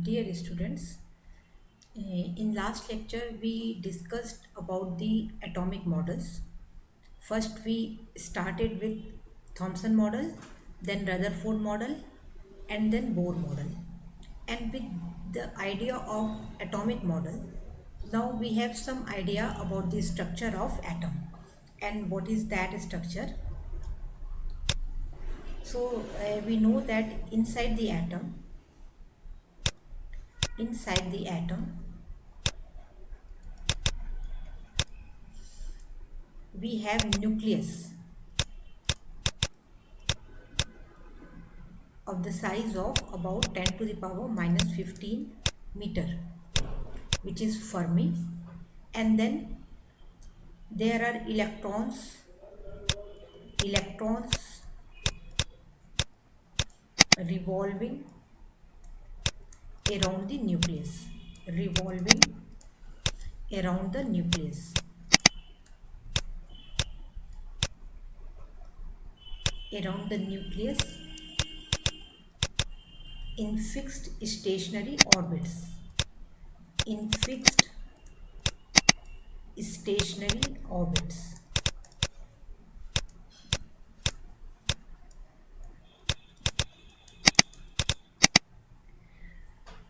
Dear students, in last lecture we discussed about the atomic models. First we started with Thomson model, then Rutherford model, and then Bohr model. And with the idea of atomic model, now we have some idea about the structure of atom. And what is that structure? So we know that inside the atom we have nucleus of the size of about 10 to the power minus 15 meter, which is Fermi. And then there are electrons revolving around the nucleus, revolving around the nucleus, around the nucleus in fixed stationary orbits, in fixed stationary orbits.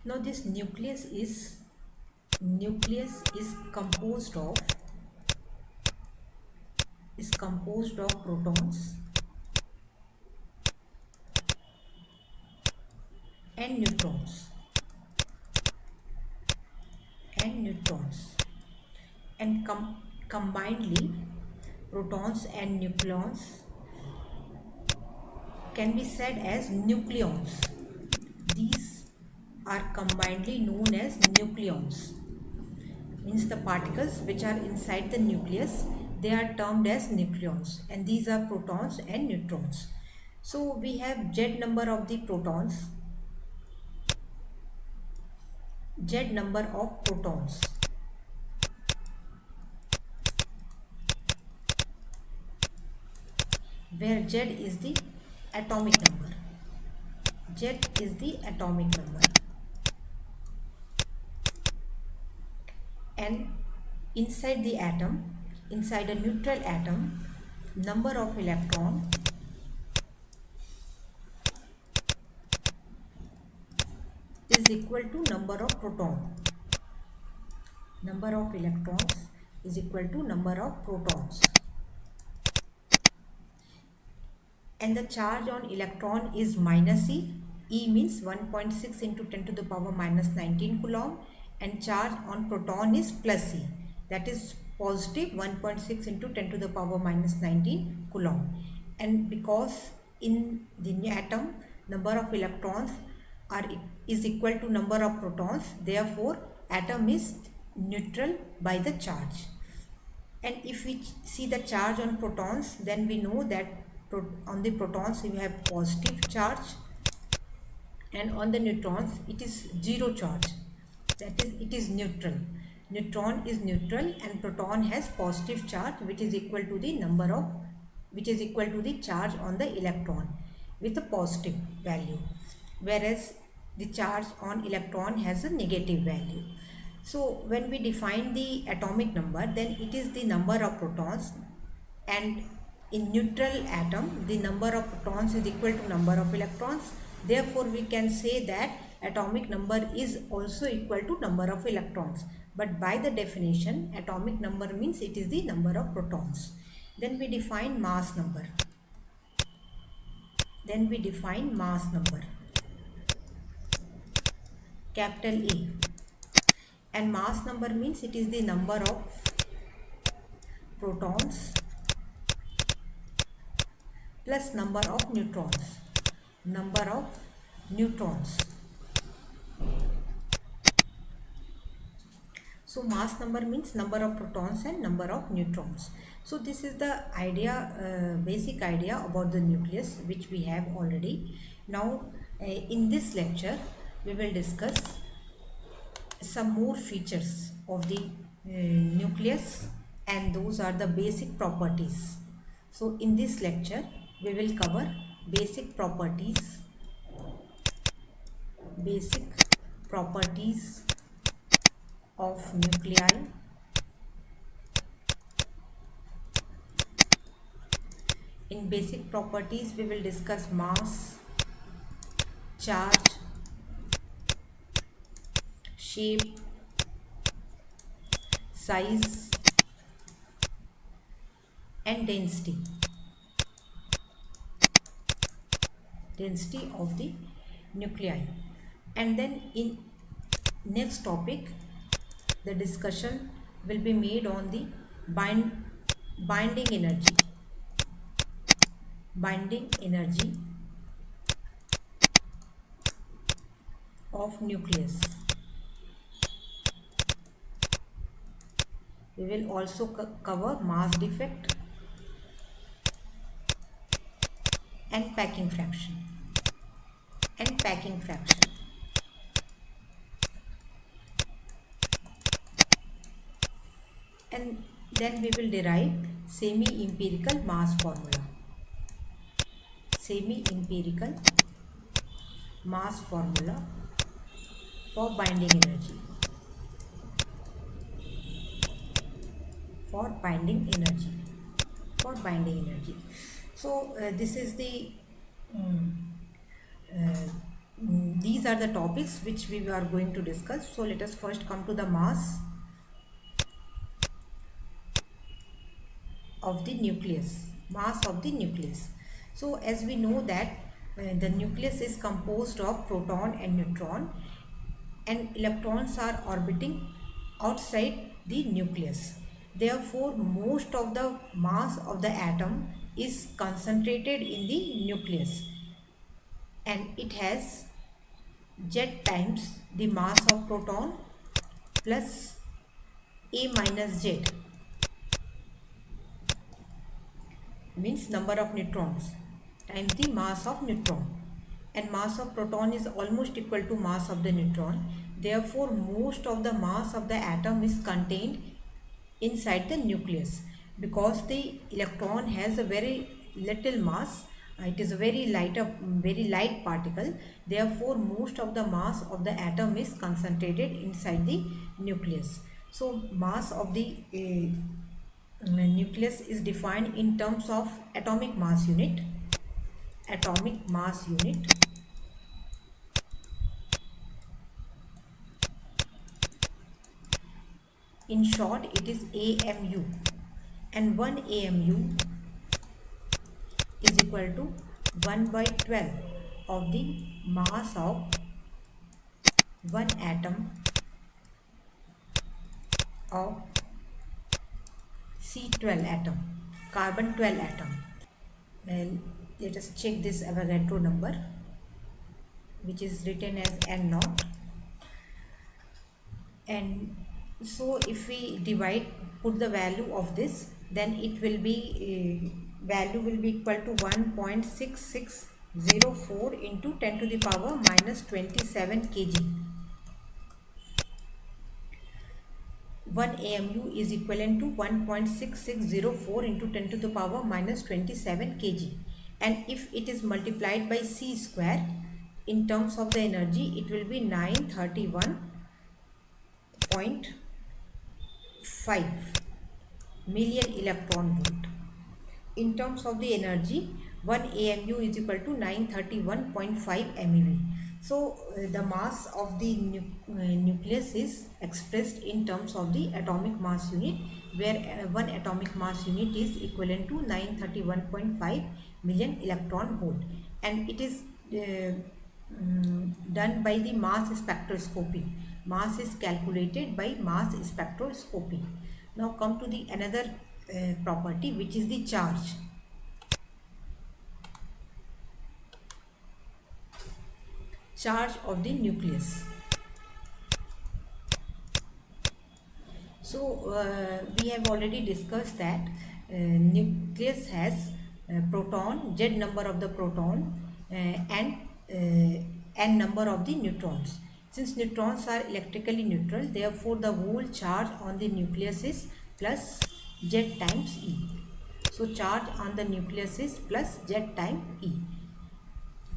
Now this nucleus is composed of protons and neutrons and combinedly protons and nucleons can be said as nucleons. These are combinedly known as nucleons, means the particles which are inside the nucleus, they are termed as nucleons, and these are protons and neutrons. So we have Z number of the protons, Z number of protons, where Z is the atomic number. Z is the atomic number. And inside a neutral atom, number of electron is equal to number of proton. Number of electrons is equal to number of protons. And the charge on electron is minus E. E means 1.6 into 10 to the power minus 19 coulomb, and charge on proton is plus E, that is positive 1.6 into 10 to the power minus 19 coulomb. And because in the atom number of electrons is equal to number of protons, therefore atom is neutral by the charge. And if we see the charge on protons, then we know that on the protons we have positive charge, and on the neutrons it is zero charge, that is it is neutral. Neutron is neutral and proton has positive charge, which is equal to the charge on the electron with a positive value, whereas the charge on electron has a negative value. So when we define the atomic number, then it is the number of protons, and in neutral atom the number of protons is equal to number of electrons. Therefore we can say that atomic number is also equal to number of electrons. But by the definition, atomic number means it is the number of protons. Then we define mass number. Capital A. And mass number means it is the number of protons plus number of neutrons. So mass number means number of protons and number of neutrons. So this is the idea, basic idea about the nucleus, which we have already. Now in this lecture we will discuss some more features of the nucleus, and those are the basic properties. So in this lecture we will cover basic properties properties of nuclei. In basic properties, we will discuss mass, charge, shape, size, and density of the nuclei. And then in next topic, the discussion will be made on the binding energy of nucleus. We will also cover mass defect and packing fraction. And then we will derive semi-empirical mass formula. For binding energy. So this is the these are the topics which we are going to discuss. So let us first come to the mass of the nucleus. So as we know that the nucleus is composed of proton and neutron, and electrons are orbiting outside the nucleus. Therefore, most of the mass of the atom is concentrated in the nucleus, and it has Z times the mass of proton plus A minus Z, means number of neutrons, times the mass of neutron, and mass of proton is almost equal to mass of the neutron. Therefore, most of the mass of the atom is contained inside the nucleus, because the electron has a very little mass. It is a very light particle. Therefore, most of the mass of the atom is concentrated inside the nucleus. So mass of the nucleus is defined in terms of atomic mass unit. In short, it is AMU, and 1 AMU is equal to 1 by 12 of the mass of one atom of C12 atom, carbon 12 atom. And let us check this Avogadro number, which is written as N naught. And so if we put the value of this, then it will be value will be equal to 1.6604 into 10 to the power minus 27 kg. 1 AMU is equivalent to 1.6604 into 10 to the power minus 27 kg. And if it is multiplied by C square in terms of the energy, it will be 931.5 million electron volt. In terms of the energy, 1 AMU is equal to 931.5 MeV. So the mass of the nucleus is expressed in terms of the atomic mass unit, where one atomic mass unit is equivalent to 931.5 million electron volt, and it is done by the mass spectroscopy. Mass is calculated by mass spectroscopy. Now come to the another property, which is the charge. Charge of the nucleus. So we have already discussed that nucleus has proton, Z number of the proton, and N number of the neutrons. Since neutrons are electrically neutral, therefore the whole charge on the nucleus is plus Z times E. So charge on the nucleus is plus Z times E.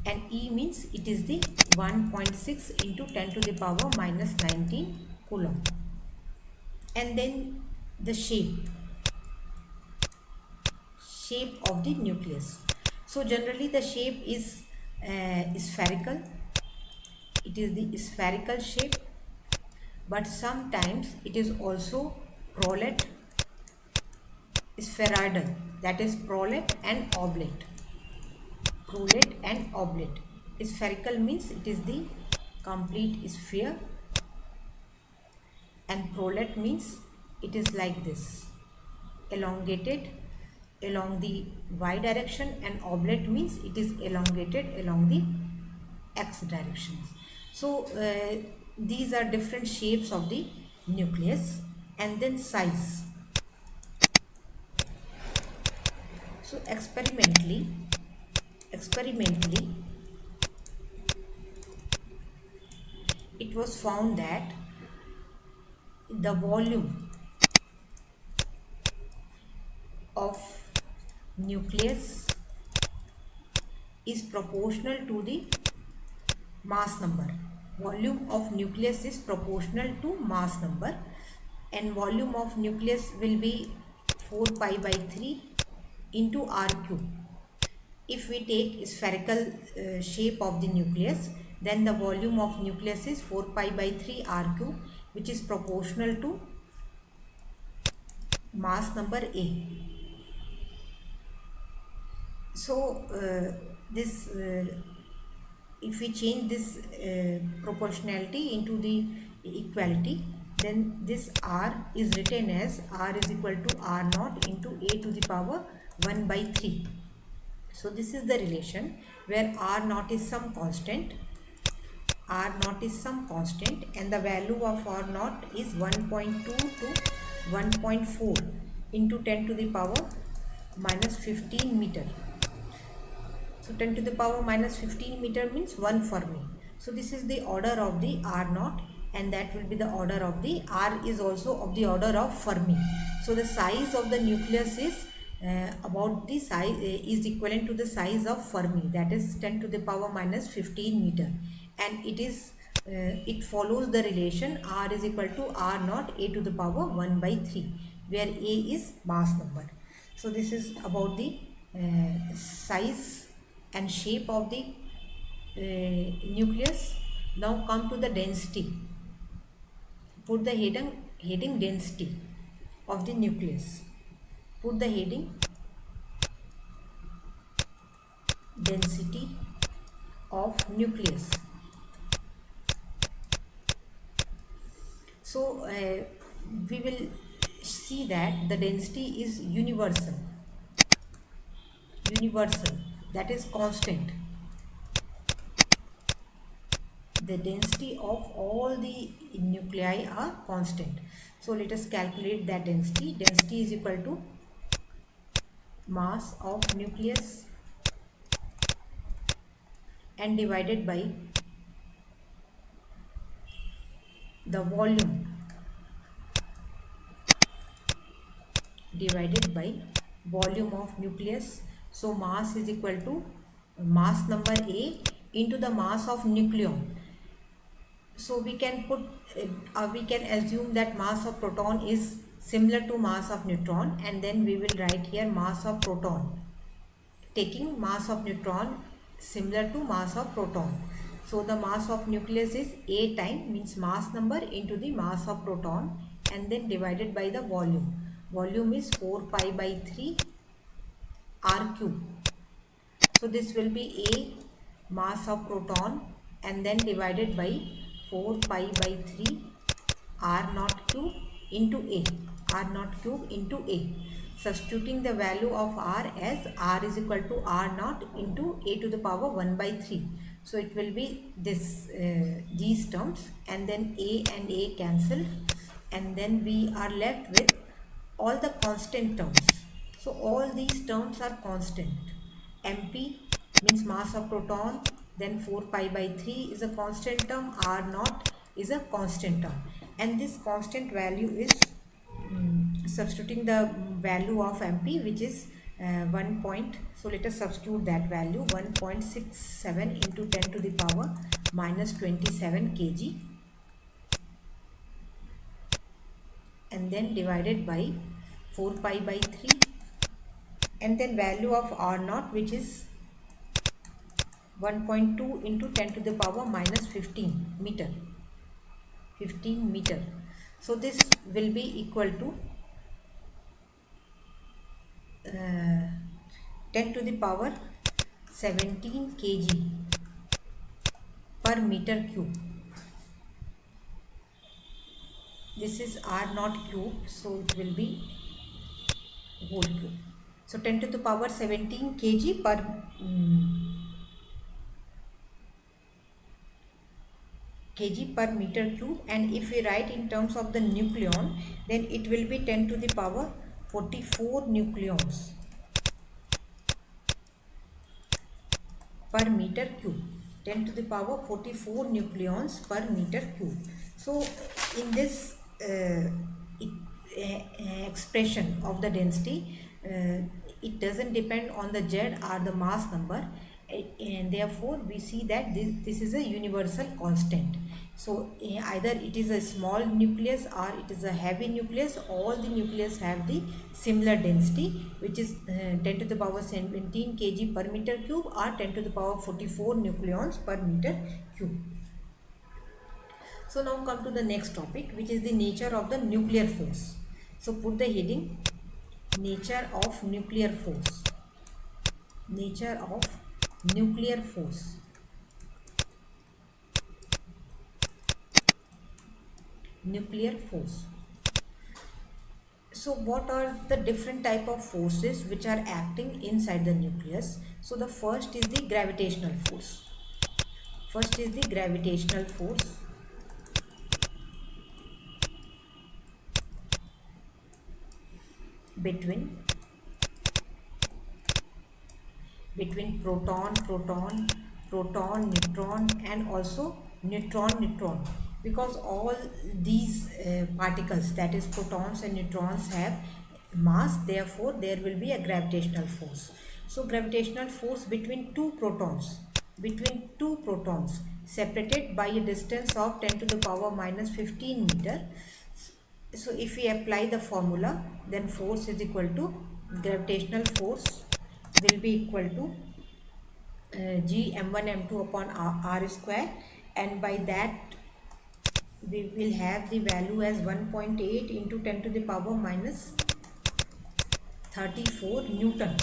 and E means it is the 1.6 into 10 to the power minus 19 coulomb. And then the shape of the nucleus. So generally the shape is spherical. It is the spherical shape, but sometimes it is also prolet, spheroidal, that is prolet and oblate. Prolet and oblate. Spherical means it is the complete sphere, and prolet means it is like this, elongated along the y direction, and oblate means it is elongated along the x directions. So these are different shapes of the nucleus. And then size. So experimentally it was found that the volume of nucleus is proportional to the mass number. Volume of nucleus is proportional to mass number, and volume of nucleus will be 4 pi by 3 into r cube. If we take spherical shape of the nucleus, then the volume of nucleus is 4 pi by 3 r cube, which is proportional to mass number A. So this if we change this proportionality into the equality, then this r is written as r is equal to r naught into a to the power 1 by 3. So this is the relation where r naught is some constant. R naught is some constant, and the value of R naught is 1.2 to 1.4 into 10 to the power minus 15 meter. So 10 to the power minus 15 meter means 1 Fermi. So this is the order of the R naught, and that will be the order of the R is also of the order of Fermi. So the size of the nucleus is about the size is equivalent to the size of Fermi, that is 10 to the power minus 15 meter, and it follows the relation R is equal to R naught a to the power 1 by 3, where A is mass number. So this is about the size and shape of the nucleus. Now come to the density. Put the heading density of the nucleus. Put the heading density of nucleus. So we will see that the density is universal, that is constant. The density of all the nuclei are constant. So let us calculate that density. Density is equal to mass of nucleus and divided by the volume of nucleus. So mass is equal to mass number A into the mass of nucleon. So we can assume that mass of proton is similar to mass of neutron, and then we will write here mass of proton, taking mass of neutron similar to mass of proton. So the mass of nucleus is A time, means mass number into the mass of proton, and then divided by the volume. Volume is 4 pi by 3 r cube. So this will be A mass of proton, and then divided by 4 pi by 3 r naught cube into A. R naught cube into A. Substituting the value of r as r is equal to r naught into a to the power 1 by 3. So it will be this these terms, and then a and a cancel, and then we are left with all the constant terms. So all these terms are constant. MP means mass of proton, then 4 pi by 3 is a constant term, r naught is a constant term, and this constant value is substituting the value of MP, which is 1 point, so let us substitute that value, 1.67 into 10 to the power minus 27 kg, and then divided by 4 pi by 3, and then value of R naught, which is 1.2 into 10 to the power minus 15 meter, 15 meter. So this will be equal to 10 to the power 17 kg per meter cube. This is R naught cube, so it will be whole cube. So 10 to the power 17 kg per kg per meter cube, and if we write in terms of the nucleon, then it will be 10 to the power 44 nucleons per meter cube. 10 to the power 44 nucleons per meter cube. So in this expression of the density, it doesn't depend on the Z or the mass number, and therefore we see that this is a universal constant. So either it is a small nucleus or it is a heavy nucleus, all the nucleus have the similar density, which is 10 to the power 17 kg per meter cube or 10 to the power 44 nucleons per meter cube. So now come to the next topic, which is the nature of the nuclear force. So put the heading, nature of nuclear force. Nature of nuclear force. Nuclear force. So what are the different type of forces which are acting inside the nucleus? So the first is the gravitational force. First is the gravitational force. Between proton, neutron, and also neutron, because all these particles, that is protons and neutrons, have mass, therefore there will be a gravitational force. So gravitational force between two protons, separated by a distance of 10 to the power minus 15 meter. So if we apply the formula, then force is equal to, gravitational force will be equal to G m1 m2 upon r square, and by that we will have the value as 1.8 into 10 to the power minus 34 Newton.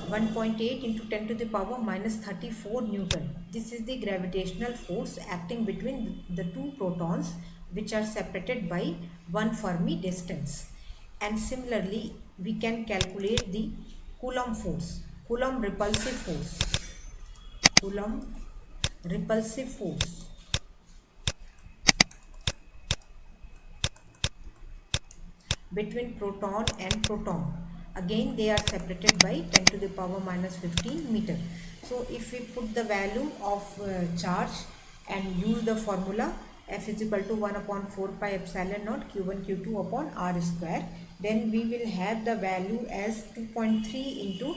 1.8 into 10 to the power minus 34 Newton. This is the gravitational force acting between the two protons which are separated by 1 Fermi distance. And similarly, we can calculate the Coulomb force, Coulomb repulsive force, Coulomb repulsive force between proton and proton. Again, they are separated by 10 to the power minus 15 meter. So if we put the value of charge and use the formula F is equal to 1 upon 4 pi epsilon naught Q1 Q2 upon R square, then we will have the value as 2.3 into,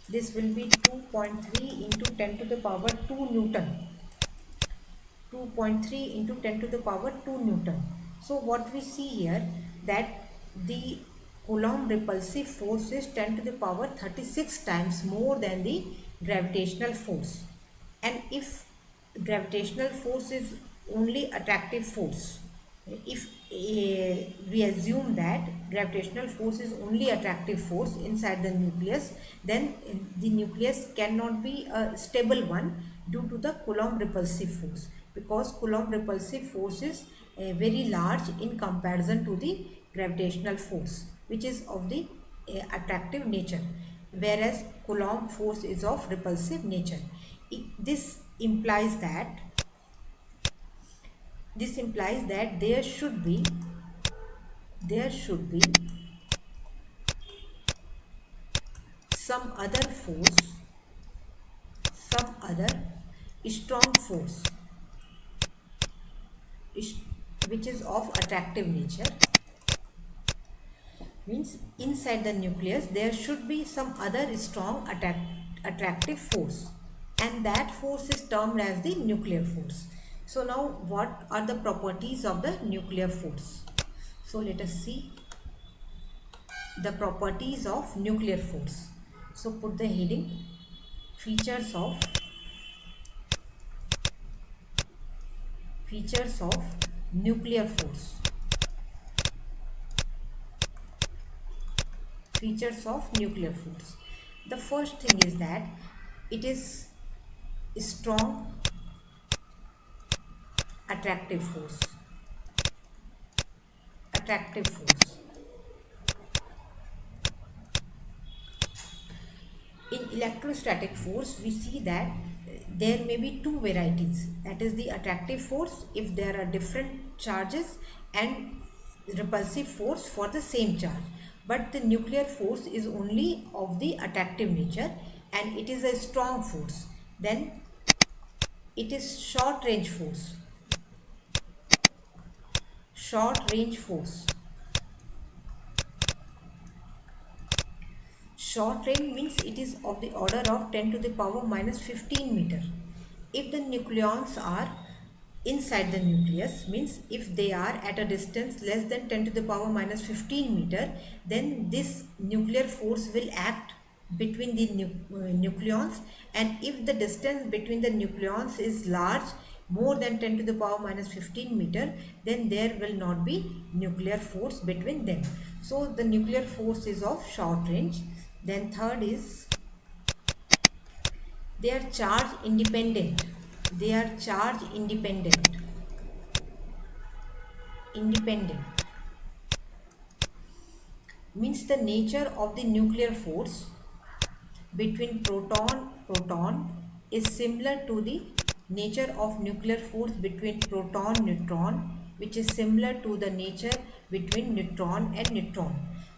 this will be 2.3 into 10 to the power 2 Newton. 2.3 into 10 to the power 2 Newton. So what we see here, that the Coulomb repulsive force is 10 to the power 36 times more than the gravitational force. And if gravitational force is only attractive force, if we assume that gravitational force is only attractive force inside the nucleus, then the nucleus cannot be a stable one due to the Coulomb repulsive force, because Coulomb repulsive force is very large in comparison to the gravitational force, which is of the attractive nature, whereas Coulomb force is of repulsive nature. This implies that there should be some other force, some other strong force which is of attractive nature, means inside the nucleus there should be some other strong attractive force, and that force is termed as the nuclear force. So now what are the properties of the nuclear force? So let us see the properties of nuclear force. So put the heading features of nuclear force. Features of nuclear force. The first thing is that it is strong attractive force. Attractive force. In electrostatic force, we see that there may be two varieties. That is the attractive force if there are different charges, and repulsive force for the same charge. But the nuclear force is only of the attractive nature and it is a strong force. Then it is short range force. Short range force. Short range means it is of the order of 10 to the power minus 15 meter. If the nucleons are inside the nucleus, means if they are at a distance less than 10 to the power minus 15 meter, then this nuclear force will act between the nucleons, and if the distance between the nucleons is large, more than 10 to the power minus 15 meter, then there will not be nuclear force between them. So the nuclear force is of short range. Then third is they are charge independent. They are charge independent. Independent means the nature of the nuclear force between proton is similar to the nature of nuclear force between proton neutron, which is similar to the nature between neutron and neutron.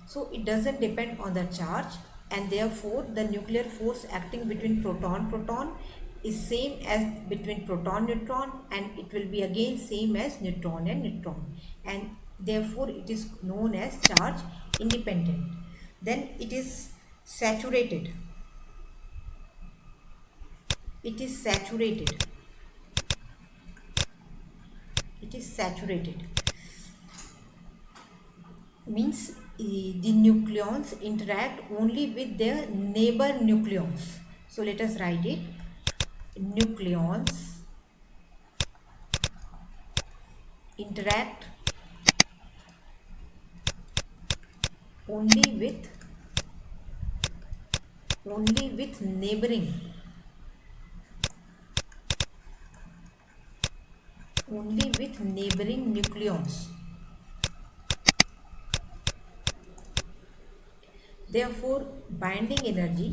So it doesn't depend on the charge, and therefore the nuclear force acting between proton is same as between proton neutron, and it will be again same as neutron and neutron, and therefore it is known as charge independent. Then it is saturated. It is saturated. It is saturated means the nucleons interact only with their neighbor nucleons. So let us write it. Nucleons interact only with neighboring nucleons. Therefore binding energy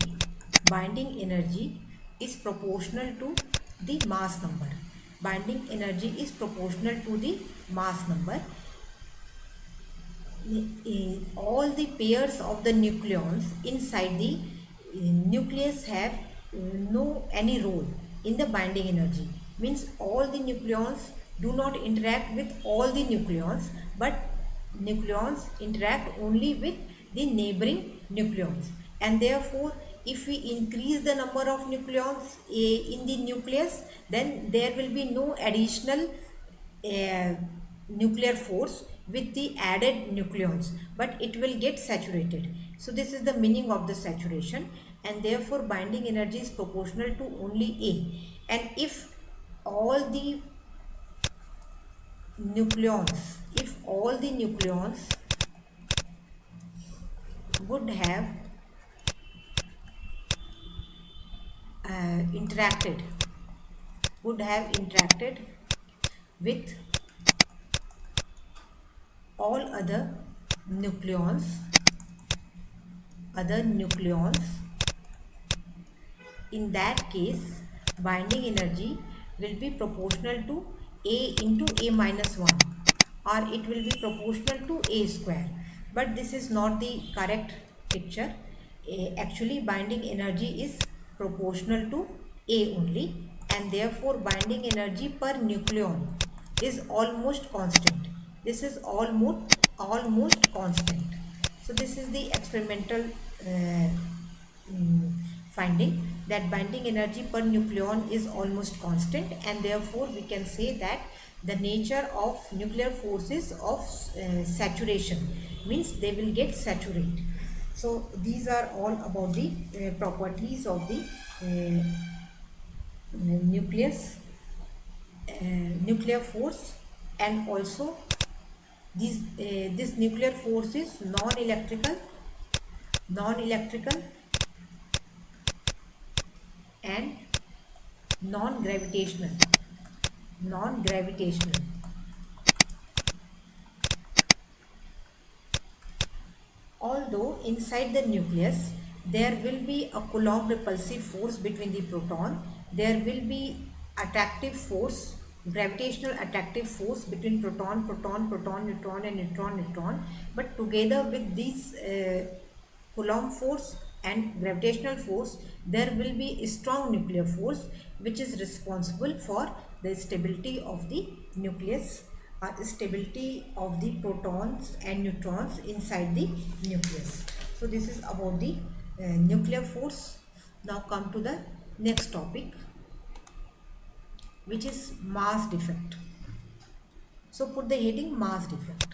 is proportional to the mass number. Binding energy is proportional to the mass number. All the pairs of the nucleons inside the nucleus have no any role in the binding energy. Means all the nucleons do not interact with all the nucleons, but nucleons interact only with the neighboring nucleons, and therefore if we increase the number of nucleons in the nucleus, then there will be no additional uh, nuclear force with the added nucleons, but it will get saturated. So this is the meaning of the saturation, and therefore binding energy is proportional to only A. And if all the nucleons would have interacted with all nucleons other nucleons, in that case binding energy will be proportional to A into A minus 1, or it will be proportional to A square. But this is not the correct picture. Actually binding energy is proportional to A only, and therefore binding energy per nucleon is almost constant. This is almost constant. So this is the experimental uh, mm, finding, that binding energy per nucleon is almost constant, and therefore we can say that the nature of nuclear force is of saturation, means they will get saturate. So these are all about the properties of the nucleus, nuclear force, and also this nuclear force is non-electrical and non-gravitational. Non-gravitational. Although inside the nucleus there will be a Coulomb repulsive force between the proton, there will be attractive force, gravitational attractive force between proton, neutron, and neutron. But together with these Coulomb force and gravitational force, there will be a strong nuclear force which is responsible for the stability of the nucleus, stability of the protons and neutrons inside the nucleus. So this is about the nuclear force. Now come to the next topic, which is mass defect. So put the heading mass defect.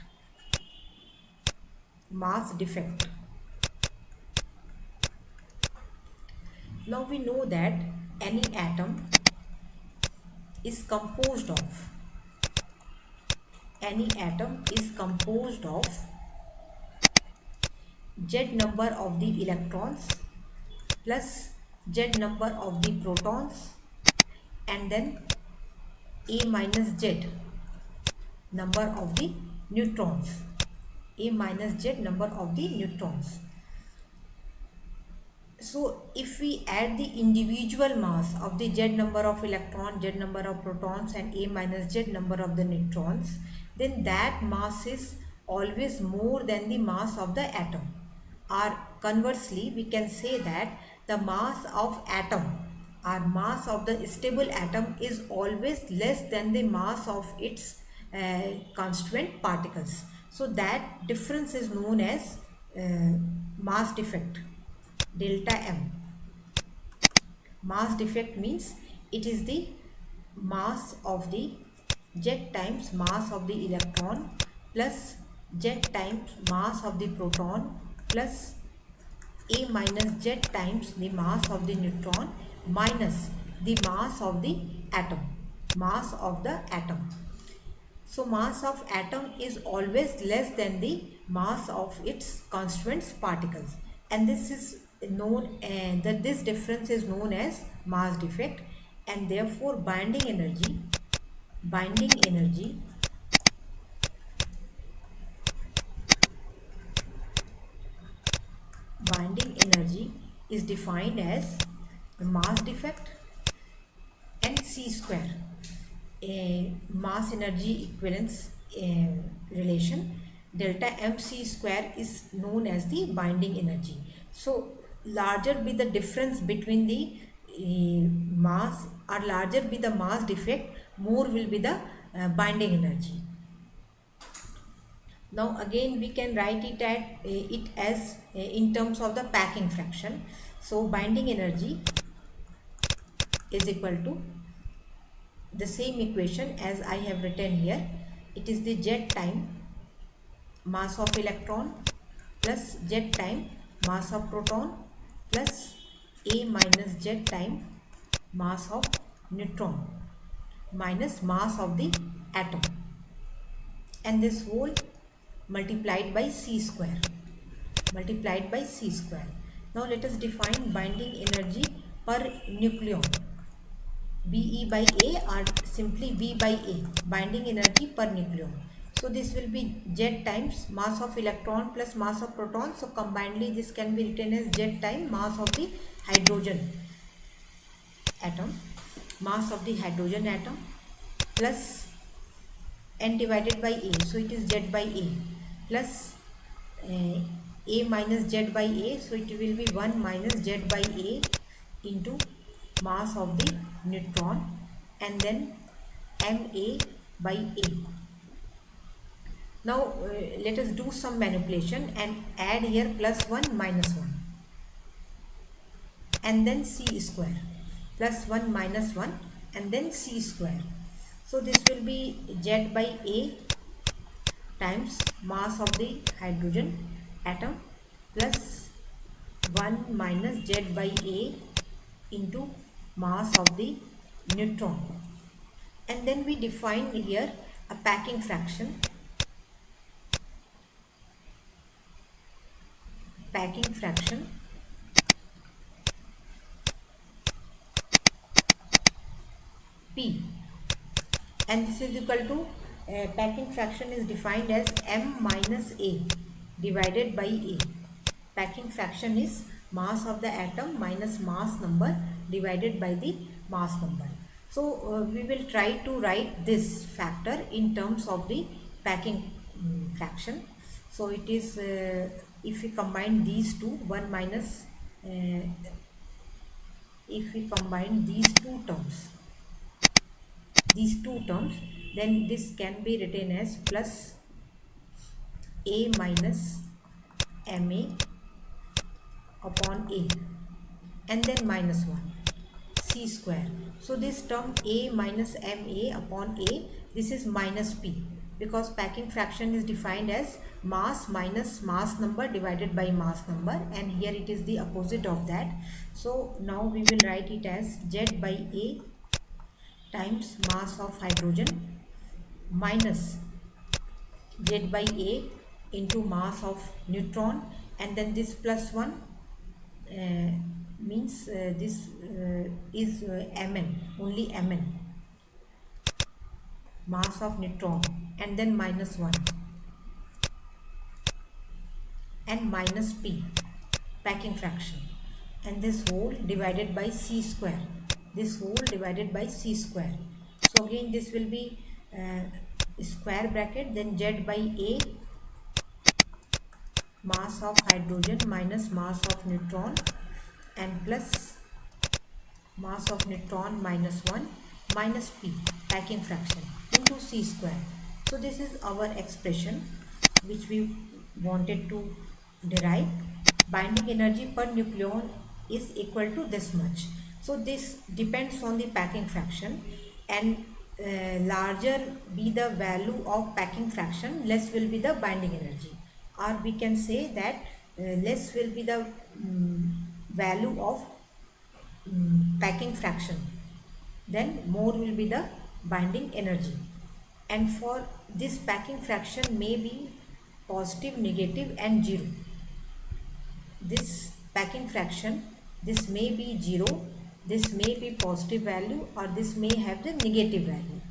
Mass defect. Now we know that any atom is composed of Z number of the electrons plus Z number of the protons, and then A minus Z number of the neutrons. A minus Z number of the neutrons. So if we add the individual mass of the Z number of electrons, Z number of protons, and A minus Z number of the neutrons, then that mass is always more than the mass of the atom. Or conversely, we can say that the mass of atom or mass of the stable atom is always less than the mass of its constituent particles. So that difference is known as mass defect, delta M. Mass defect means it is the mass of the Z times mass of the electron plus Z times mass of the proton plus A minus Z times the mass of the neutron minus the mass of the atom. Mass of the atom. So mass of atom is always less than the mass of its constituent particles, and this is known, and that this difference is known as mass defect, and therefore binding energy is defined as mass defect and C square, a mass energy equivalence relation. Delta mc square is known as the binding energy. So larger be the difference between the mass, or larger be the mass defect, more will be the binding energy. Now again we can write it as in terms of the packing fraction. So binding energy is equal to the same equation as I have written here. It is the Z time mass of electron plus Z time mass of proton plus A minus Z time mass of neutron minus mass of the atom, and this whole multiplied by C square. Now let us define binding energy per nucleon. Be by A, or simply B by A, binding energy per nucleon. So this will be Z times mass of electron plus mass of proton. So combinedly this can be written as Z time mass of the hydrogen atom, plus n divided by A. So it is Z by A plus A minus Z by A. So it will be 1 minus Z by A into mass of the neutron, and then Ma by A. Now let us do some manipulation and add here plus 1 minus 1 and then c square, plus 1 minus 1 and then c square. So this will be Z by A times mass of the hydrogen atom plus 1 minus Z by A into mass of the neutron. And then we define here a packing fraction. Packing fraction P, and this is equal to packing fraction is defined as m minus a divided by a. Packing fraction is mass of the atom minus mass number divided by the mass number. So we will try to write this factor in terms of the packing fraction. So it is if we combine these two, 1 minus if we combine these two terms, then this can be written as plus a minus ma upon a and then minus 1 c square. So this term a minus ma upon a, this is minus p, because packing fraction is defined as mass minus mass number divided by mass number, and here it is the opposite of that. So now we will write it as Z by a times mass of hydrogen minus Z by A into mass of neutron, and then this plus 1 means this is Mn, only Mn, mass of neutron, and then minus 1 and minus P, packing fraction, and this whole divided by C square, this whole divided by C square. So again this will be square bracket, then Z by A mass of hydrogen minus mass of neutron and plus mass of neutron minus 1 minus P, packing fraction, into C square. So this is our expression which we wanted to derive. Binding energy per nucleon is equal to this much. So this depends on the packing fraction, and larger be the value of packing fraction, less will be the binding energy, or we can say that less will be the value of packing fraction, then more will be the binding energy. And for this packing fraction may be positive, negative and 0. This packing fraction, this may be 0, this may be positive value, or this may have the negative value.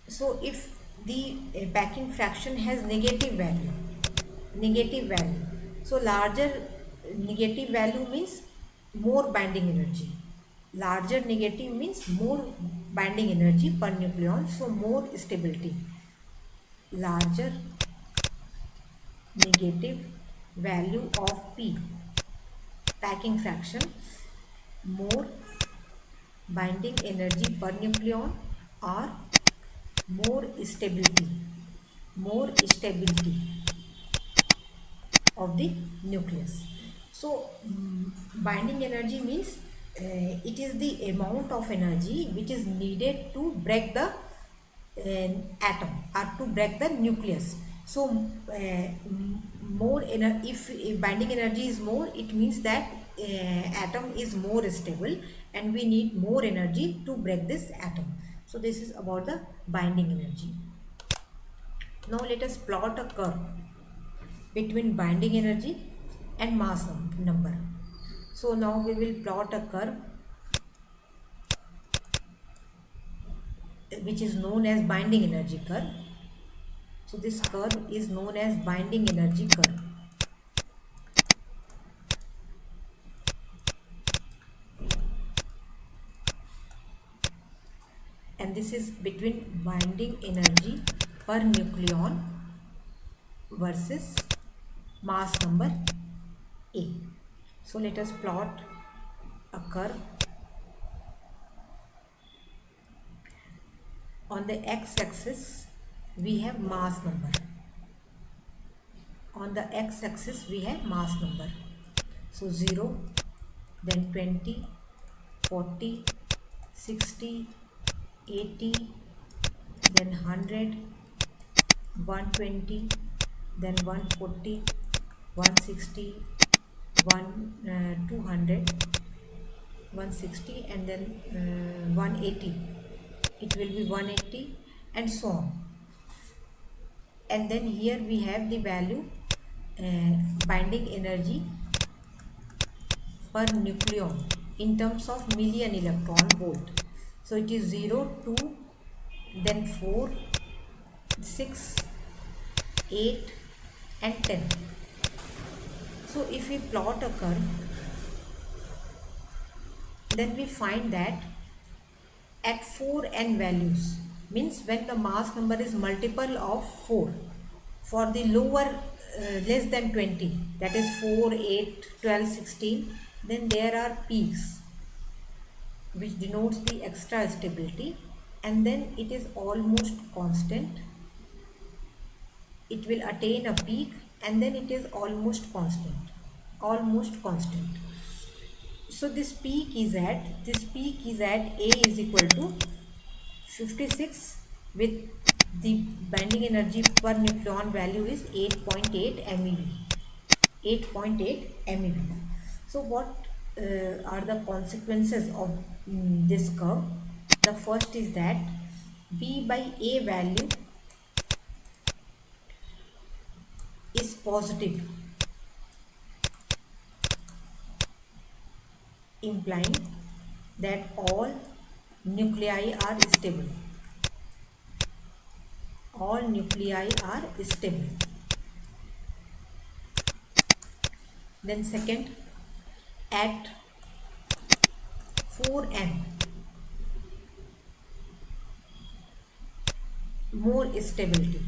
So if the packing fraction has negative value, so larger negative value means more binding energy. Larger negative means more binding energy per nucleon, so more stability. Larger negative value of P, packing fraction, more binding energy per nucleon, or more stability, more stability of the nucleus. So binding energy means it is the amount of energy which is needed to break the atom or to break the nucleus. So if binding energy is more, it means that atom is more stable and we need more energy to break this atom. So this is about the binding energy. Now let us plot a curve between binding energy and mass number. So now we will plot a curve which is known as binding energy curve. So this curve is known as binding energy curve. And this is between binding energy per nucleon versus mass number A. So let us plot a curve. On the x-axis we have mass number, on the x-axis we have mass number. So 0, then 20, 40, 60, 80, then 100, 120, then 140, 160, 200, 160, and then 180. It will be 180 and so on. And then here we have the value binding energy per nucleon in terms of million electron volt. So it is 0, 2, then 4, 6, 8 and 10. So if we plot a curve, then we find that at 4n values, means when the mass number is multiple of 4, for the lower less than 20, that is 4, 8, 12, 16, then there are peaks which denotes the extra stability, and then it is almost constant. It will attain a peak and then it is almost constant, almost constant. So this peak is at A is equal to 56 with the binding energy per nucleon value is 8.8 MeV. 8.8 MeV. So what are the consequences of this curve? The first is that B by A value is positive, implying that all nuclei are stable. All nuclei are stable. Then second, at 4n, more stability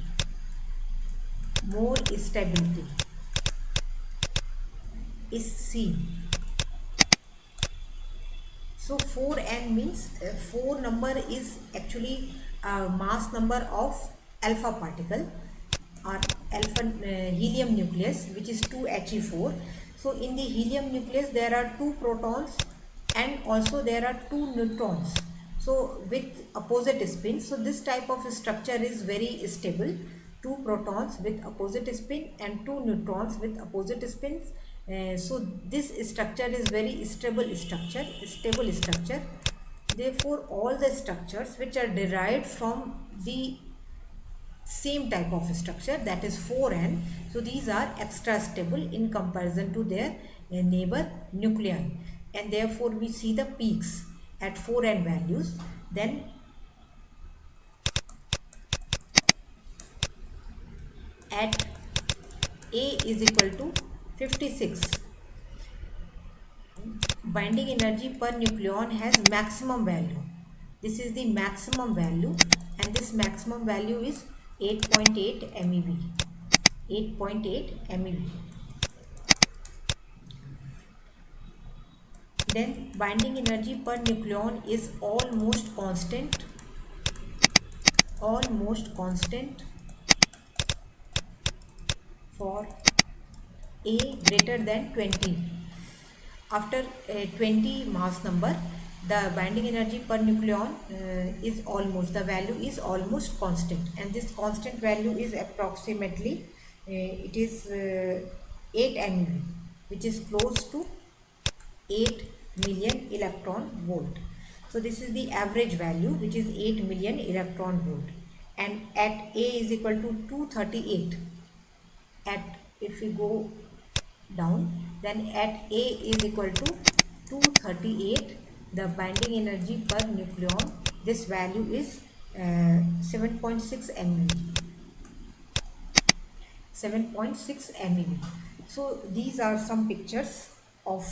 is seen. So 4n means 4 number is actually mass number of alpha particle or alpha helium nucleus, which is 2He4. So in the helium nucleus there are 2 protons and also there are 2 neutrons, so with opposite spin. So this type of structure is very stable. 2 protons with opposite spin and 2 neutrons with opposite spins. So this structure is very stable structure. Therefore all the structures which are derived from the same type of structure, that is 4n, so these are extra stable in comparison to their neighbor nuclei, and therefore we see the peaks at 4n values. Then at A is equal to 56, binding energy per nucleon has maximum value. This is the maximum value, and this maximum value is 8.8 MeV. 8.8 MeV. Then binding energy per nucleon is almost constant for A greater than 20. After 20 mass number, the binding energy per nucleon the value is almost constant, and this constant value is approximately it is 8 MeV, which is close to 8 million electron volt. So this is the average value, which is 8 million electron volt, and at A is equal to 238. If we go down, then at A is equal to 238, the binding energy per nucleon, this value is 7.6 MeV. 7.6 MeV. So these are some pictures of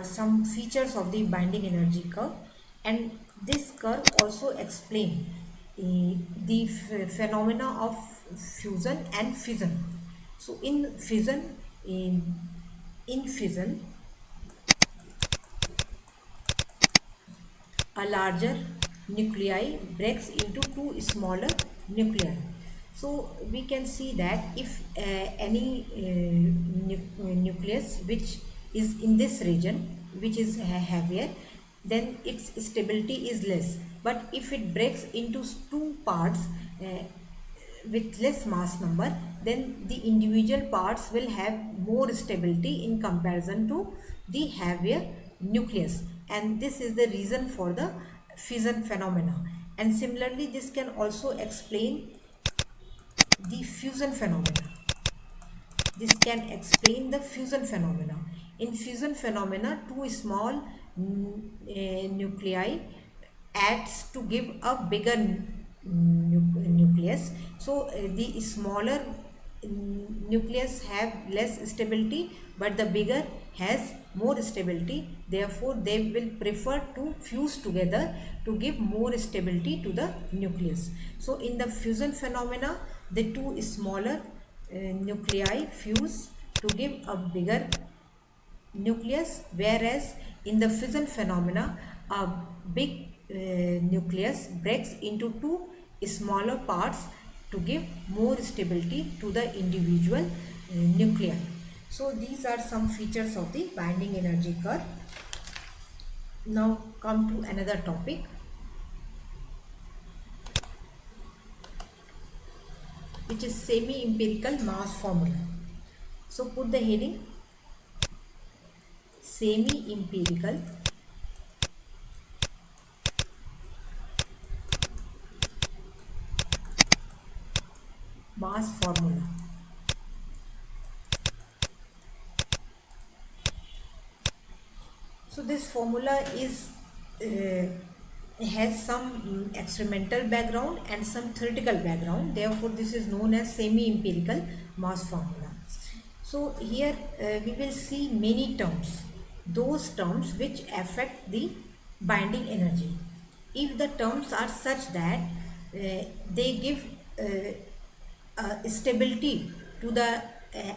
some features of the binding energy curve, and this curve also explain the phenomena of fusion and fission. So in fission, a larger nuclei breaks into 2 smaller nuclei. So we can see that if any nucleus which is in this region, which is heavier, then its stability is less. But if it breaks into two parts uh, with less mass number, then the individual parts will have more stability in comparison to the heavier nucleus, and this is the reason for the fission phenomena. And similarly, this can also explain the fusion phenomena. This can explain the fusion phenomena. In fusion phenomena, two small nuclei adds to give a bigger nucleus. So the smaller nucleus have less stability, but the bigger has more stability. Therefore, they will prefer to fuse together to give more stability to the nucleus. So in the fusion phenomena, the two smaller nuclei fuse to give a bigger nucleus, whereas in the fission phenomena a big nucleus breaks into two smaller parts to give more stability to the individual nuclei. So these are some features of the binding energy curve. Now come to another topic, which is semi-empirical mass formula. So put the heading semi-empirical mass formula. So this formula is has some experimental background and some theoretical background. Therefore, this is known as semi-empirical mass formula. So here we will see many terms, those terms which affect the binding energy. If the terms are such that they give stability to the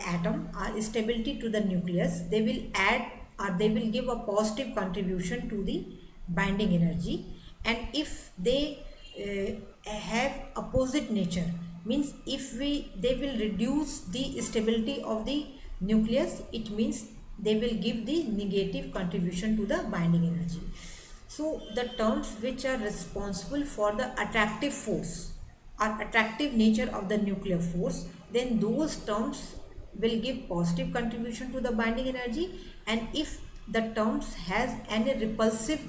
atom or stability to the nucleus, they will add or they will give a positive contribution to the binding energy. And if they have opposite nature, means if they will reduce the stability of the nucleus, it means they will give the negative contribution to the binding energy. So the terms which are responsible for the attractive force or attractive nature of the nuclear force, then those terms will give positive contribution to the binding energy. And if the terms has any repulsive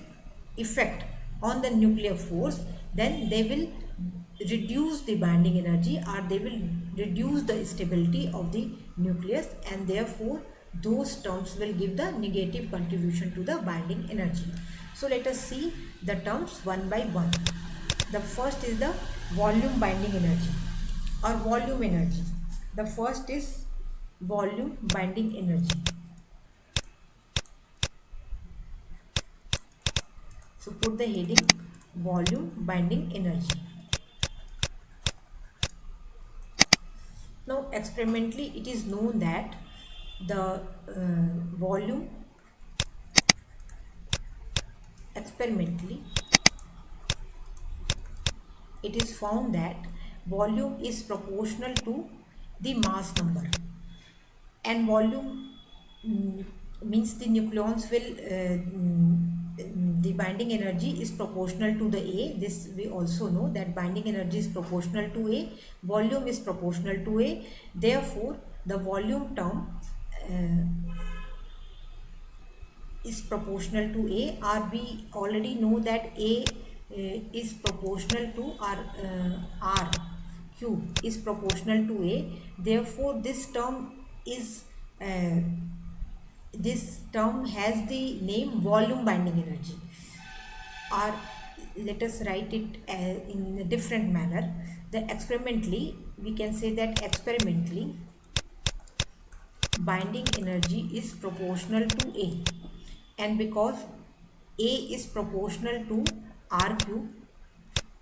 effect on the nuclear force, then they will reduce the binding energy or they will reduce the stability of the nucleus, and therefore those terms will give the negative contribution to the binding energy. So let us see the terms one by one. The first is the volume binding energy or volume energy. The first is volume binding energy. So put the heading volume binding energy. Now experimentally it is known that the volume experimentally it is found that volume is proportional to the mass number, and volume means the nucleons will the binding energy is proportional to the A. This we also know that binding energy is proportional to A, volume is proportional to A. Therefore the volume term is proportional to A, or we already know that A is proportional to R cube is proportional to A. Therefore this term is this term has the name volume binding energy, or let us write it in a different manner. The experimentally we can say that experimentally binding energy is proportional to A, and because A is proportional to R cube,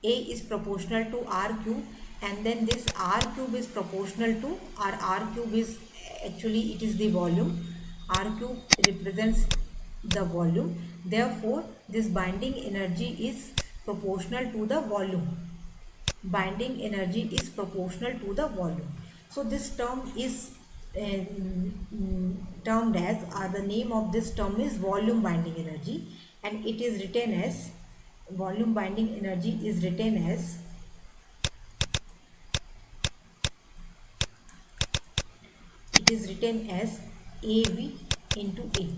A is proportional to R cube, and then this R cube is proportional to R cube is actually it is the volume. R cube represents the volume. Therefore this binding energy is proportional to the volume. binding energy is proportional to the volume. So this term is termed as, the name of this term is volume binding energy, and it is written as, volume binding energy is written as, it is written as AV into A,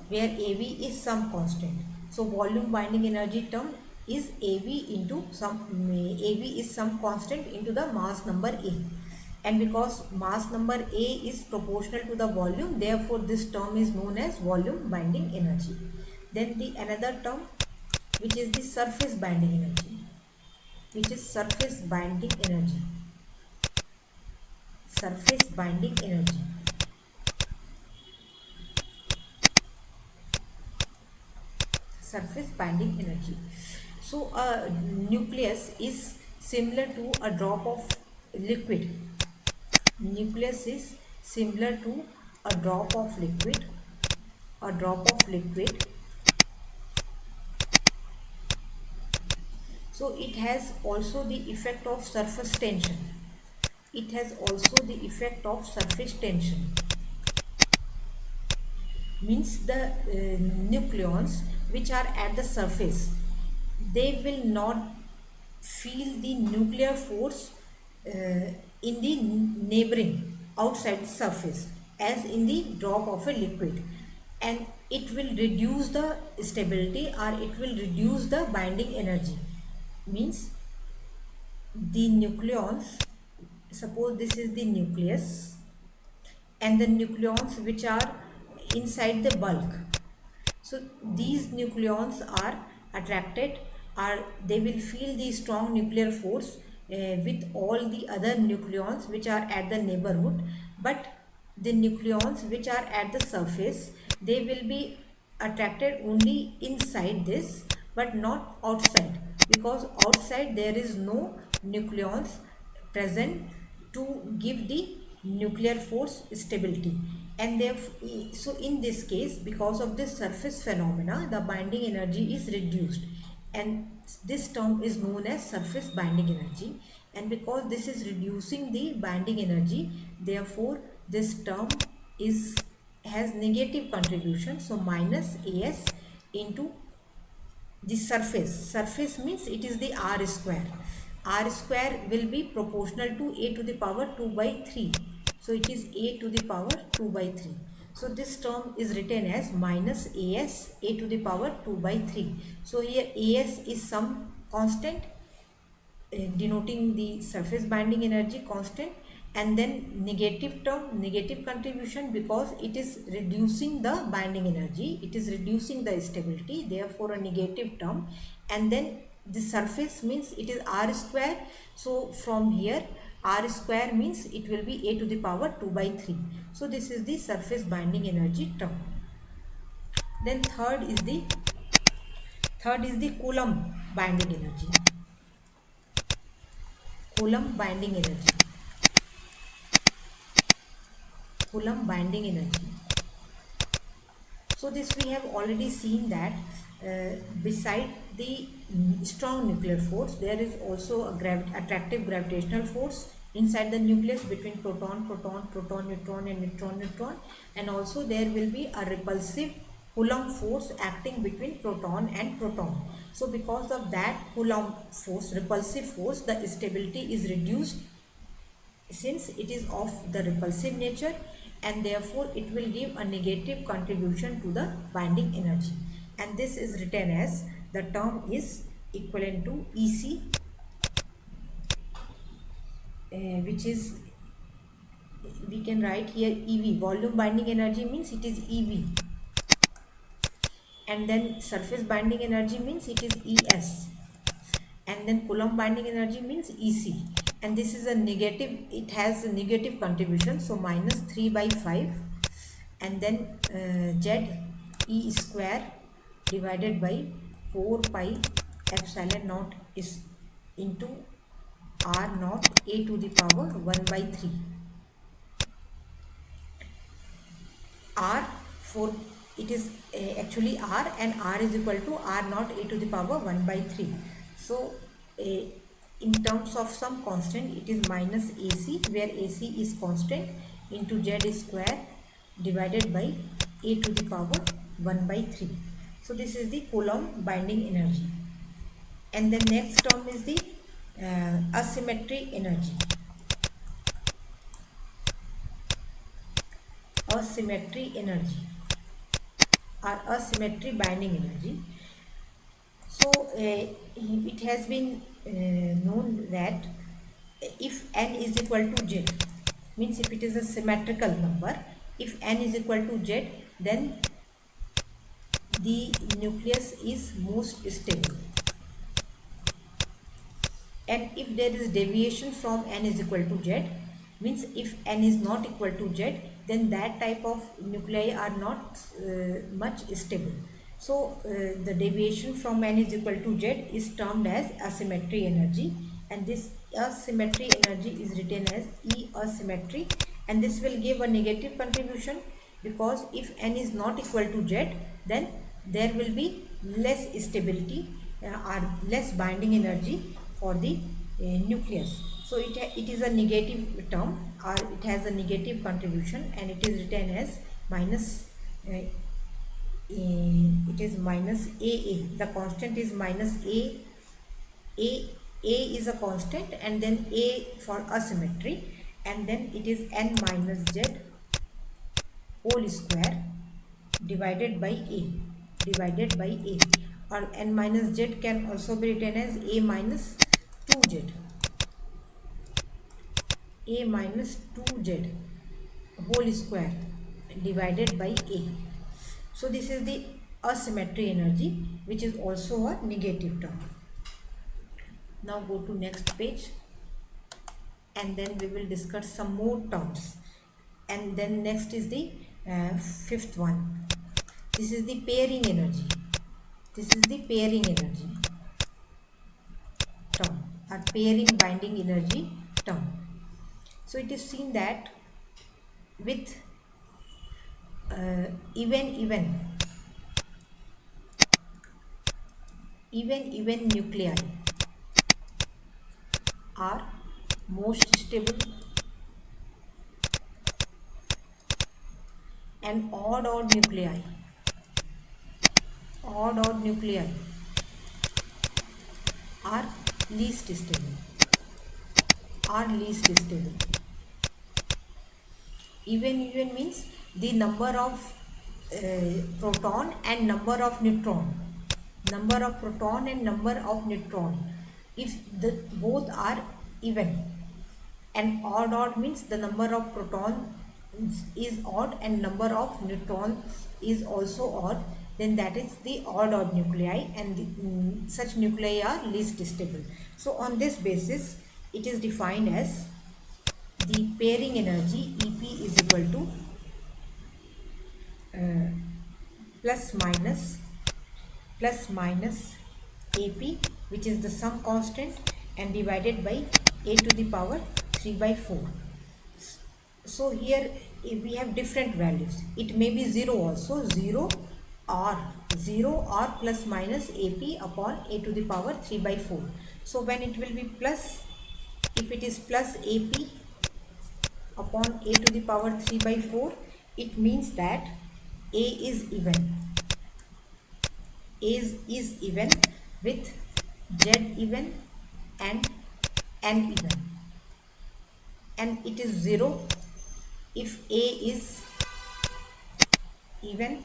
where AV is some constant. So volume binding energy term is AV into some, AV is some constant into the mass number A. And because mass number A is proportional to the volume, therefore this term is known as volume binding energy. Then the another term, which is the surface binding energy, which is surface binding energy. Surface binding energy. Surface binding energy. So a nucleus is similar to a drop of liquid. Nucleus is similar to a drop of liquid. A drop of liquid. So it has also the effect of surface tension. It has also the effect of surface tension. Means the nucleons which are at the surface, they will not feel the nuclear force in the neighboring outside the surface as in the drop of a liquid, and it will reduce the stability, or it will reduce the binding energy. Means the nucleons, suppose this is the nucleus, and the nucleons which are inside the bulk. So these nucleons are attracted, or they will feel the strong nuclear force with all the other nucleons which are at the neighborhood. But the nucleons which are at the surface, they will be attracted only inside this, but not outside, because outside there is no nucleons present to give the nuclear force stability. And therefore, so in this case, because of this surface phenomena, the binding energy is reduced, and this term is known as surface binding energy. And because this is reducing the binding energy, therefore this term is has negative contribution. So minus As into the surface. Surface means it is the r square. R square will be proportional to a to the power 2 by 3. So it is a to the power 2 by 3. So this term is written as minus as a to the power 2 by 3. So here as is some constant denoting the surface binding energy constant, and then negative term, negative contribution, because it is reducing the binding energy, it is reducing the stability, therefore a negative term. And then the surface means it is r square. So from here r square means it will be a to the power 2 by 3. So this is the surface binding energy term. Then third is the Coulomb binding energy. Coulomb binding energy. Coulomb binding energy. So this we have already seen that beside the strong nuclear force, there is also a attractive gravitational force inside the nucleus between proton, proton, proton, neutron, and neutron, neutron. And also there will be a repulsive Coulomb force acting between proton and proton. So because of that Coulomb force, repulsive force, the stability is reduced since it is of the repulsive nature, and therefore it will give a negative contribution to the binding energy. And this is written as, the term is equivalent to EC, which is, we can write here EV. Volume binding energy means it is EV, and then surface binding energy means it is ES, and then Coulomb binding energy means EC. And this is a negative, it has a negative contribution, so minus 3 by 5, and then Z E square divided by 4 pi epsilon naught is into R naught a to the power 1 by 3. R for it is actually R, and R is equal to R naught a to the power 1 by 3. So in terms of some constant, it is minus AC, where AC is constant, into Z square divided by A to the power 1 by 3. So this is the Coulomb binding energy. And the next term is the asymmetry energy. Asymmetry energy or asymmetry binding energy. So it has been known that if n is equal to z, means if it is a symmetrical number, if n is equal to z, then the nucleus is most stable. And if there is deviation from n is equal to z, means if n is not equal to z, then that type of nuclei are not much stable. So the deviation from n is equal to z is termed as asymmetry energy, and this asymmetry energy is written as E asymmetry, and this will give a negative contribution, because if n is not equal to z, then there will be less stability or less binding energy for the nucleus. So it is a negative term, or it has a negative contribution, and it is written as minus it is minus AA. The constant is minus A. A is a constant, and then A for asymmetry, and then it is n minus z whole square divided by A, or n minus z can also be written as A minus 2z, A minus 2z whole square divided by A. So this is the asymmetry energy, which is also a negative term. Now go to next page, and then we will discuss some more terms. And then next is the fifth one. This is the pairing energy. This is the pairing energy term, or pairing binding energy term. So it is seen that with even nuclei are most stable, and odd nuclei are least stable, even means the number of proton and number of neutron, if the both are even. And odd means the number of protons is odd and number of neutrons is also odd, then that is the odd nuclei, and such nuclei are least stable. So on this basis, it is defined as the pairing energy EP is equal to plus minus AP, which is the sum constant, and divided by A to the power 3 by 4. So here we have different values. It may be 0 also, 0 or plus minus AP upon A to the power 3 by 4. So when it will be plus, if it is plus AP upon A to the power 3 by 4, it means that A is even. A is even with Z even and N even. And it is 0 if A is even,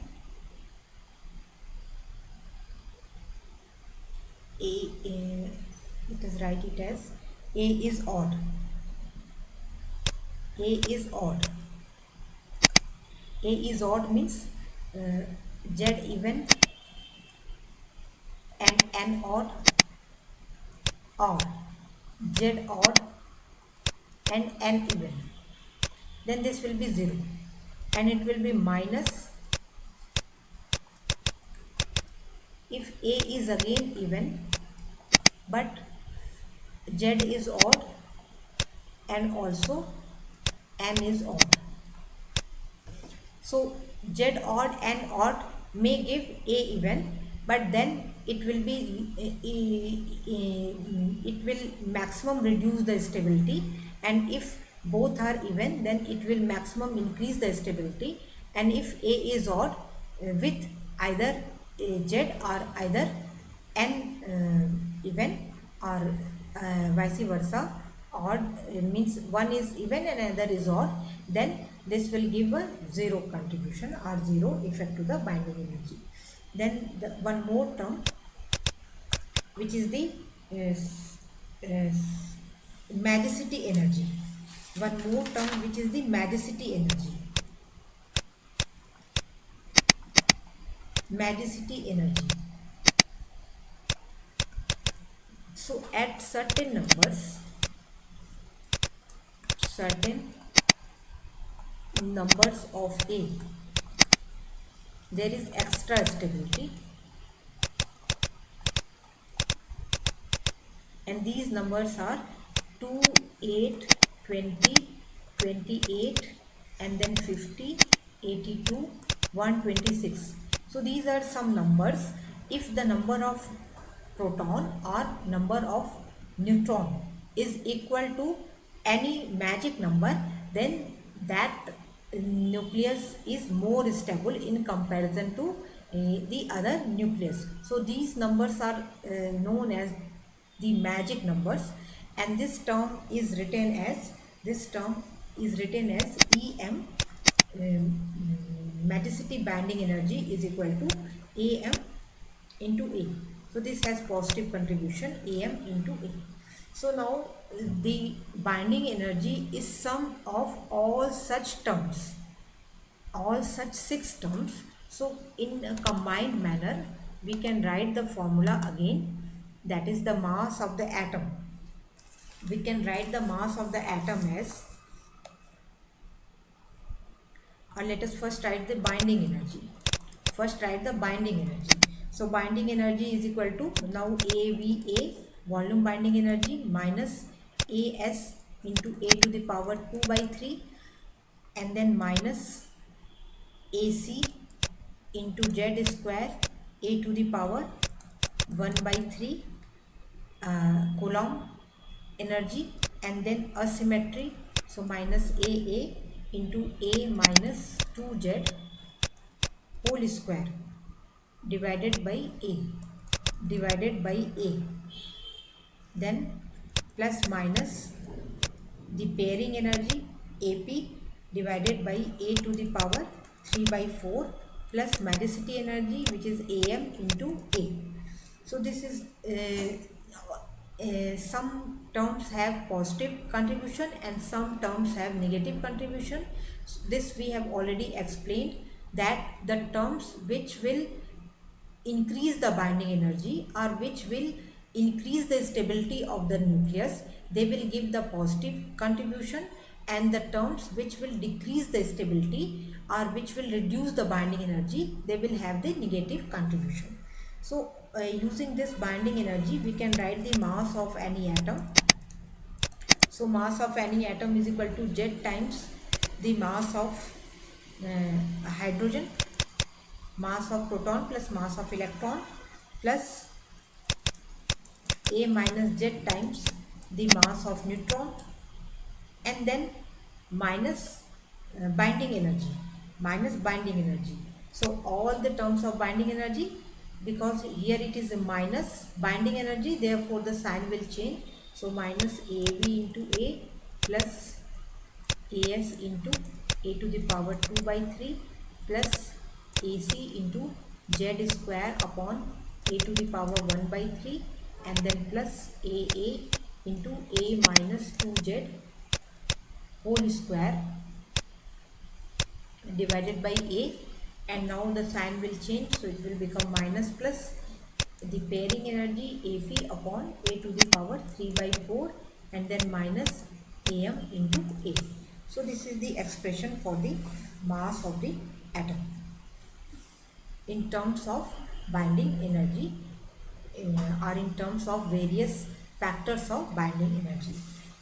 let us write it as A is odd. A is odd. A is odd means Z even and N odd, or Z odd and N even. Then this will be 0, and it will be minus if A is again even but Z is odd and also N is odd. So Z odd and odd may give A even, but then it will be it will maximum reduce the stability, and if both are even then it will maximum increase the stability, and if A is odd with either Z or either N even or vice versa, odd means one is even and another is odd, then this will give a zero contribution or zero effect to the binding energy. Then the one more term which is the magicity energy. One more term which is the magicity energy. Magicity energy. So at certain numbers of A, there is extra stability, and these numbers are 2, 8, 20, 28, and then 50, 82, 126. So these are some numbers. If the number of proton or number of neutron is equal to any magic number, then that nucleus is more stable in comparison to the other nucleus. So these numbers are known as the magic numbers, and this term is written as EM, magicity binding energy is equal to AM into A. So this has positive contribution AM into A. So now the binding energy is sum of all such terms, all such 6 terms. So in a combined manner we can write the formula again, that is the mass of the atom. We can write the mass of the atom as, or let us first write the binding energy. First write the binding energy. So binding energy is equal to, now AVA, volume binding energy, minus AS into A to the power 2 by 3, and then minus AC into Z square A to the power 1 by 3 Coulomb energy, and then asymmetry, so minus AA into A minus 2Z whole square divided by A, then plus minus the pairing energy AP divided by A to the power 3 by 4 plus magicity energy which is AM into A. So this is some terms have positive contribution and some terms have negative contribution. So this we have already explained, that the terms which will increase the binding energy or which will increase the stability of the nucleus, they will give the positive contribution, and the terms which will decrease the stability or which will reduce the binding energy, they will have the negative contribution. So using this binding energy we can write the mass of any atom. So mass of any atom is equal to Z times the mass of hydrogen, mass of proton plus mass of electron, plus A minus Z times the mass of neutron, and then minus binding energy. So all the terms of binding energy, because here it is a minus binding energy, therefore the sign will change. So minus AV into A plus AS into A to the power 2 by 3 plus AC into Z square upon A to the power 1 by 3, and then plus AA into A minus 2Z whole square divided by A, and now the sign will change, so it will become minus plus the pairing energy AP upon A to the power 3 by 4, and then minus AM into A. So this is the expression for the mass of the atom in terms of binding energy or in terms of various factors of binding energy.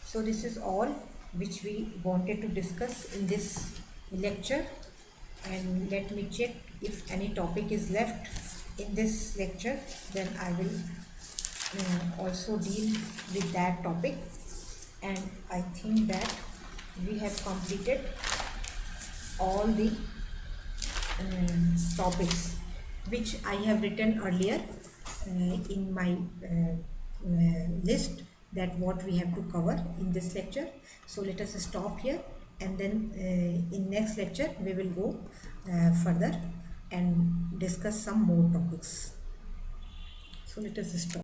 So this is all which we wanted to discuss in this lecture, and let me check if any topic is left in this lecture, then I will also deal with that topic, and I think that we have completed all the topics which I have written earlier in my list, that what we have to cover in this lecture. So let us stop here, and then in next lecture we will go further and discuss some more topics. So let us stop.